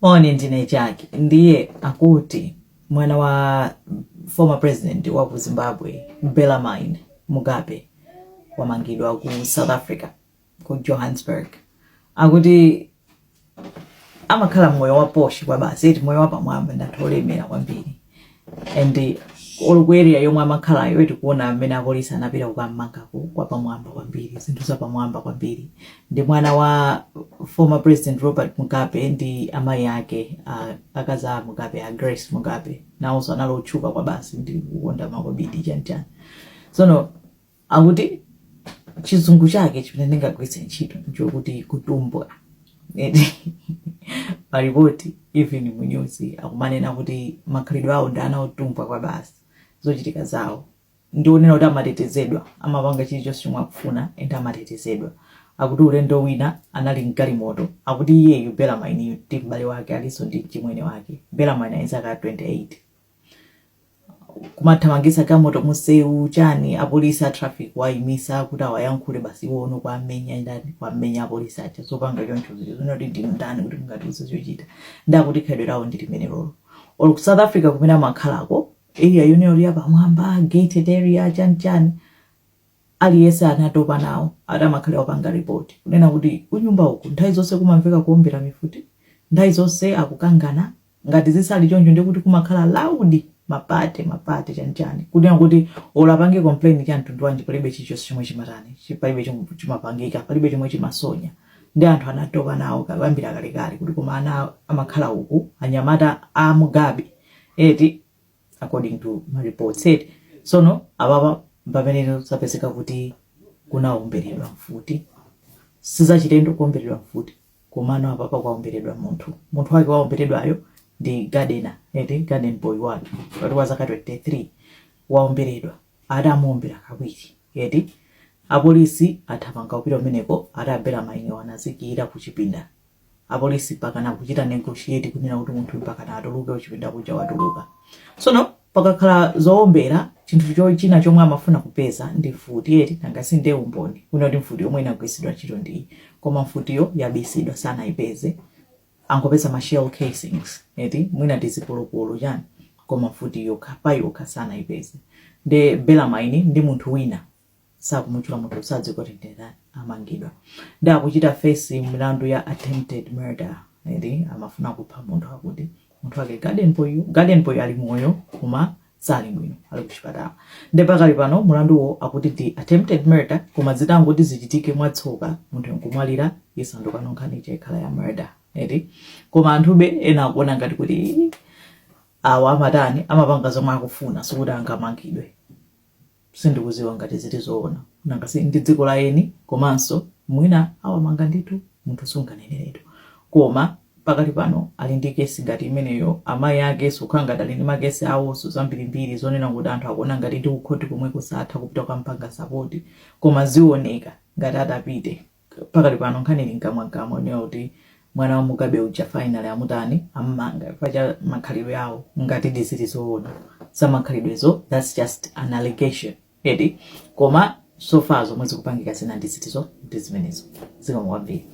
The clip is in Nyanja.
Oni ndine chake ndiye akuti mwana wa former president wa Zimbabwe Bellarmine Mugabe wamangidwa ku South Africa ku Johannesburg. Akuti amakhala moyo wa poshi kwa basi eti moyo wa pamwamba ndatholemera kwambiri. And olukweri yomwe amakhala yo eti kuona amene apolisi anapita kukamanga kwa pamwamba kwambiri zinthu za pamwamba kwambiri. Ndi mwana wa former president Robert Mugabe ndi amayi yake akaza Mugabe Grace Mugabe nawo analochuka kwa basi ndi kukonda makobidi chanchani. Sono akuti chizungu chake chimene ndingagwitse ntchito nchokuti kutumbwa paripoti even munyusi akumanena kuti makhalidwe awo ndana otumbwa kwa basi zochitika zawo ndionena kuti amatetezedwa amapanga chilichonse chomwe akufuna enda amatetezedwa. Akuti ulendo wina anali mgalimoto akuti iyeyu Bellarmine ndi m'bale wake aliso ndi chimwene wake. Bellarmine ayizaka 28 kumathamangisa kamoto museu chani apolisi a traffic waimisa kuti awayankhule basi wono kwamenya ndani kwamenya apolisi acha zopanga choncho zinoti ndi ndani kuti mungatiuze zochita ndakuti khalidwe lawo ndi limene lolo. Olo ku South Africa kumene amakhalako area yone ya pamwamba gated area chani aliyese anatopa nawo atamakhala opanga report kunena kuti kunyumba uku nthawi zonse kumamveka kuombera mifuti nthawi zonse akukangana ngati zisali choncho ndikuti kumakhala loud mapate chanchani kunena kuti olapange complain cha mtundu wanji palibe chichonse chomwe chimatani palibe chomwe chimapangika palibe chomwe chimasonya ndi anthu anatopa nawo kambira kalekale kuti koma ana amakhala uku anyamata a Mugabe eti according to my report said sono ababa pamene sapezeka kuti kunaomberedwa mfuti sizachitendo kuomberedwa mfuti komano apapa kwaomberedwa munthu wake waomberedwayo ndi gardener eti garden boy wake wati wazaka 23 waomberedwa adamuombera kawiri eti apolisi athamanga kupita kumeneko Bellarmine wanazikira kuchipinda apolisi pakana kuchita negotiate kunena kuti munthu pakana atuluke kuchipinda kuja watuluka. Sono pakakhala zoombera chinthu china chomwe amafuna kupeza ndi mfuti eti ngasi ndi umboni kuna kuti mfuti yomwe inagwisidwa ntchito ndi koma mfutiyo yabisidwa sana ipeze angopeza ma shell casings eti mwina tizipolopolo chani koma mfuti yokha sana ipeze. Ndi Bellarmine ndi munthu wina sakumuchula munthu sadziko tendera amangidwa ndi akuchita face milandu ya attempted murder eti amafuna kupha munthu akuti munthu wake garden boy ali moyo koma sali bwino ali kuchipatala. Ndi pakali pano mulanduwo akuti ndi attempted murder koma zitangoti zichitike mwatsoka munthu nkumwalira yisanduka nonkhani chekhala ya murder eti koma anthube ena akuona ngati kuti awa amatani amapanga zomwe akufuna sokuti angamangidwe sindikuziwa ngati ziti zoona nanga si ndi dziko la eni komanso mwina awamanga nditu munthu sunganeneretu koma pakati pano ali ndi kesi ngati imeneyo amayi ake sukhanga dali ndi makesi awo zambirimbiri zonena kuti anthu akuona ngati ndi kukhoti komwe kusatha kupita kwampanga sapoti koma zioneka ngati adapite pakati pano nkhani lingamwagamwa ne kuti mwana wa Mugabe uja finally amutani amanga pacha makhalidwe awo ngati diziti zoona samakhalidwezo that's just an allegation edi koma so far zomwe zikupangika zina ndizitizo ndizimenezo zikamwambiri.